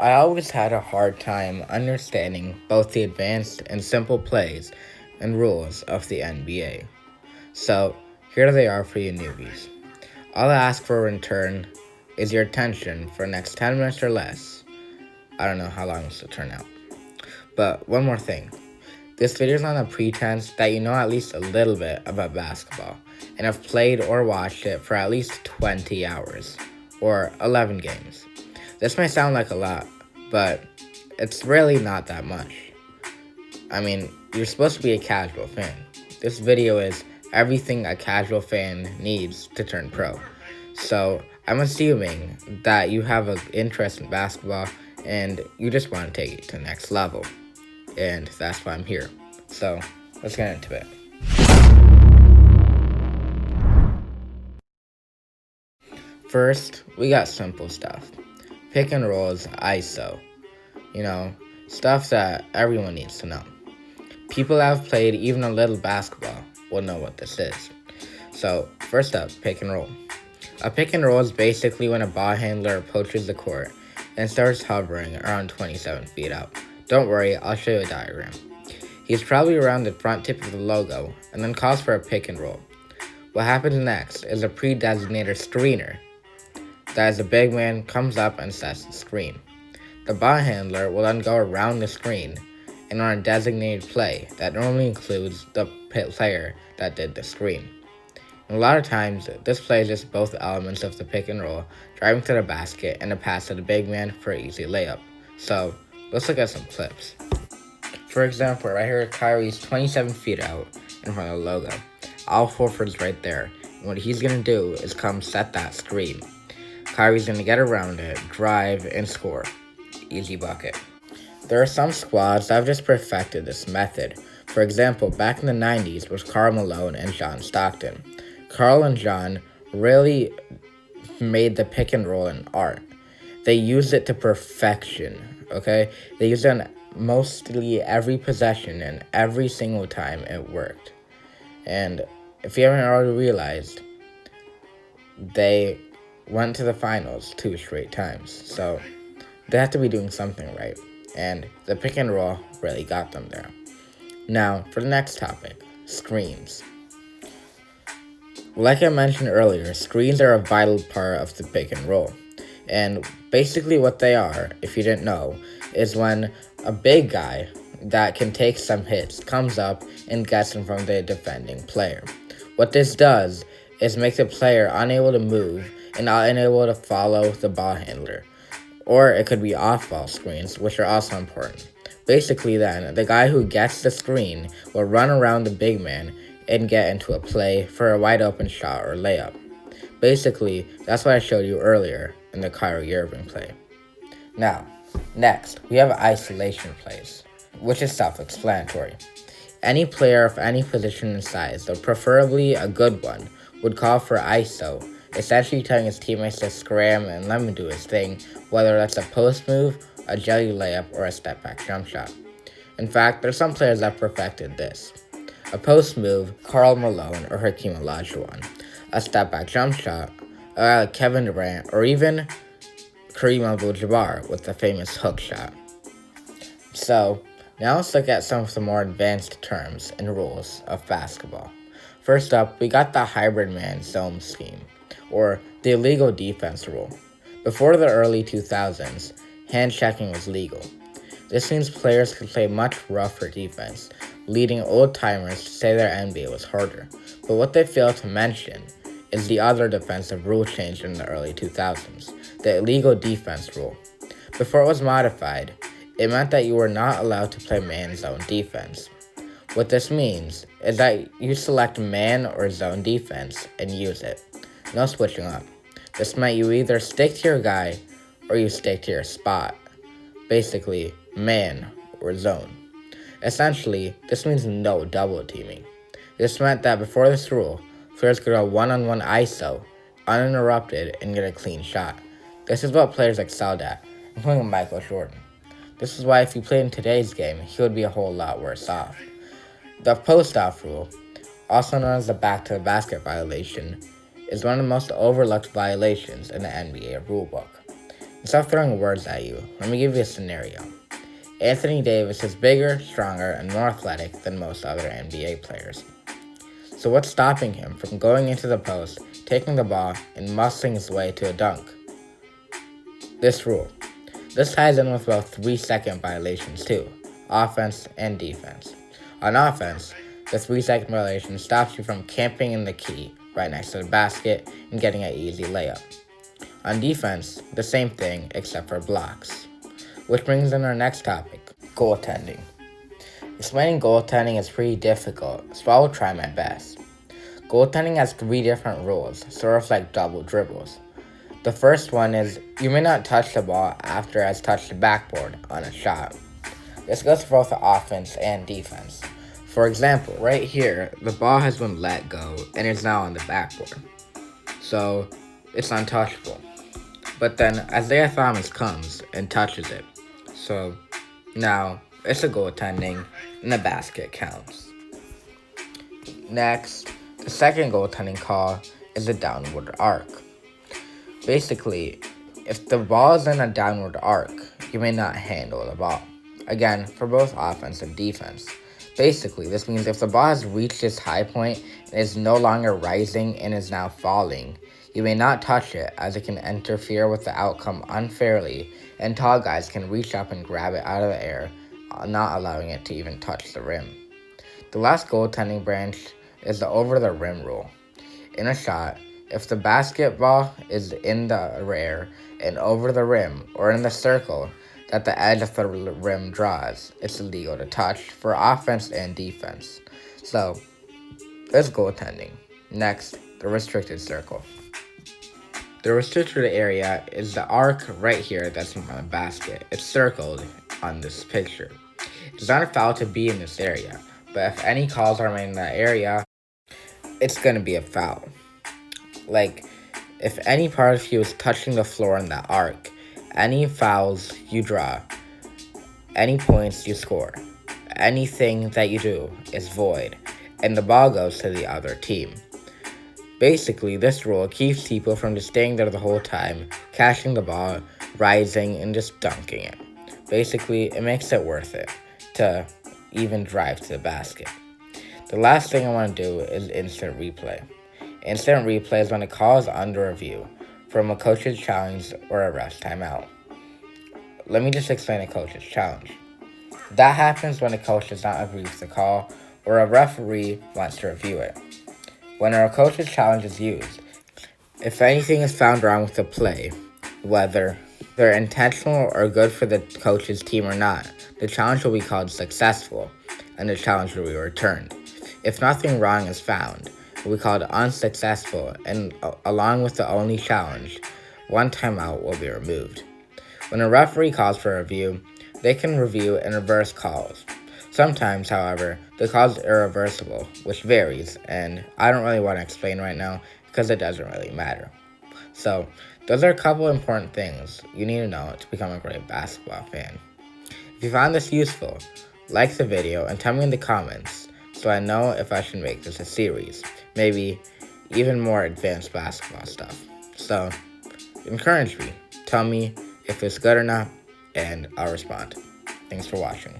I always had a hard time understanding both the advanced and simple plays and rules of the NBA. So, here they are for you newbies. All I ask for in return is your attention for the next 10 minutes or less. I don't know how long this will turn out. But one more thing. This video is on the pretense that you know at least a little bit about basketball and have played or watched it for at least 20 hours or 11 games. This may sound like a lot, but it's really not that much. I mean, you're supposed to be a casual fan. This video is everything a casual fan needs to turn pro. So I'm assuming that you have an interest in basketball and you just want to take it to the next level. And that's why I'm here. So let's get into it. First, we got simple stuff. Pick and rolls, ISO. Stuff that everyone needs to know. People that have played even a little basketball will know what this is. So, first up, pick and roll. A pick and roll is basically when a ball handler approaches the court and starts hovering around 27 feet out. Don't worry, I'll show you a diagram. He's probably around the front tip of the logo and then calls for a pick and roll. What happens next is a pre-designated screener. That is, a big man comes up and sets the screen. The ball handler will then go around the screen and on a designated play that normally includes the player that did the screen. And a lot of times, this play is just both elements of the pick and roll, driving to the basket and a pass to the big man for an easy layup. So, let's look at some clips. For example, right here, Kyrie's 27 feet out in front of the logo. Al Horford's right there, and what he's going to do is come set that screen. Kyrie's going to get around it, drive, and score. Easy bucket. There are some squads that have just perfected this method. For example, back in the 90s was Karl Malone and John Stockton. Karl and John really made the pick and roll an art. They used it to perfection, okay? They used it on mostly every possession and every single time it worked. And if you haven't already realized, they went to the finals 2 straight times. So they have to be doing something right. And the pick and roll really got them there. Now, for the next topic, screens. Like I mentioned earlier, screens are a vital part of the pick and roll. And basically what they are, if you didn't know, is when a big guy that can take some hits comes up and gets in front of the defending player. What this does is make the player unable to move and unable to follow the ball handler. Or it could be off-ball screens, which are also important. Basically then, the guy who gets the screen will run around the big man and get into a play for a wide open shot or layup. Basically, that's what I showed you earlier in the Kyrie Irving play. Now, next, we have isolation plays, which is self-explanatory. Any player of any position and size, though preferably a good one, would call for ISO, essentially telling his teammates to scram and let him do his thing, whether that's a post move, a jelly layup, or a step-back jump shot. In fact, there's some players that perfected this. A post move, Karl Malone or Hakeem Olajuwon. A step-back jump shot, Kevin Durant, or even Kareem Abdul-Jabbar with the famous hook shot. So, now let's look at some of the more advanced terms and rules of basketball. First up, we got the hybrid man zone scheme, or the illegal defense rule. Before the early 2000s, hand checking was legal. This means players could play much rougher defense, leading old-timers to say their NBA was harder. But what they fail to mention is the other defensive rule change in the early 2000s, the illegal defense rule. Before it was modified, it meant that you were not allowed to play man zone defense. What this means is that you select man or zone defense and use it. No switching up. This meant you either stick to your guy or you stick to your spot. Basically, man or zone. Essentially, this means no double teaming. This meant that before this rule, players could go one-on-one ISO, uninterrupted, and get a clean shot. This is what players excelled at, including Michael Jordan. This is why if he played in today's game, he would be a whole lot worse off. The post-off rule, also known as the back-to-the-basket violation, is one of the most overlooked violations in the NBA rulebook. Instead of throwing words at you, let me give you a scenario. Anthony Davis is bigger, stronger, and more athletic than most other NBA players. So what's stopping him from going into the post, taking the ball, and muscling his way to a dunk? This rule. This ties in with about 3-second violations too, offense and defense. On offense, the 3-second violation stops you from camping in the key right next to the basket and getting an easy layup. On defense, the same thing except for blocks. Which brings in our next topic, goaltending. Explaining goaltending is pretty difficult, so I will try my best. Goaltending has 3 different rules, sort of like double dribbles. The first one is you may not touch the ball after it has touched the backboard on a shot. This goes for both the offense and defense. For example, right here, the ball has been let go and is now on the backboard. So, it's untouchable. But then Isaiah Thomas comes and touches it. So, now it's a goaltending and the basket counts. Next, the second goaltending call is a downward arc. Basically, if the ball is in a downward arc, you may not handle the ball. Again, for both offense and defense. Basically, this means if the ball has reached its high point and is no longer rising and is now falling, you may not touch it as it can interfere with the outcome unfairly, and tall guys can reach up and grab it out of the air, not allowing it to even touch the rim. The last goaltending branch is the over-the-rim rule. In a shot, if the basketball is in the air and over the rim or in the circle that the edge of the rim draws, it's illegal to touch for offense and defense. So, there's goaltending. Next, the restricted circle. The restricted area is the arc right here that's in the basket. It's circled on this picture. It's not a foul to be in this area, but if any calls are made in that area, it's going to be a foul. Like, if any part of you is touching the floor in that arc, any fouls you draw, any points you score, anything that you do is void, and the ball goes to the other team. Basically, this rule keeps people from just staying there the whole time, catching the ball, rising, and just dunking it. Basically, it makes it worth it to even drive to the basket. The last thing I want to do is instant replay. Instant replay is when a call is under review from a coach's challenge or a ref's timeout. Let me just explain a coach's challenge. That happens when a coach does not agree with the call or a referee wants to review it. When a coach's challenge is used, if anything is found wrong with the play, whether they're intentional or good for the coach's team or not, the challenge will be called successful and the challenge will be returned. If nothing wrong is found, it will be called unsuccessful, and along with the only challenge, one timeout will be removed. When a referee calls for a review, they can review and reverse calls. Sometimes, however, the call is irreversible, which varies, and I don't really want to explain right now because it doesn't really matter. So, those are a couple important things you need to know to become a great basketball fan. If you found this useful, like the video and tell me in the comments so I know if I should make this a series, maybe even more advanced basketball stuff. So, encourage me, tell me if it's good or not, and I'll respond. Thanks for watching.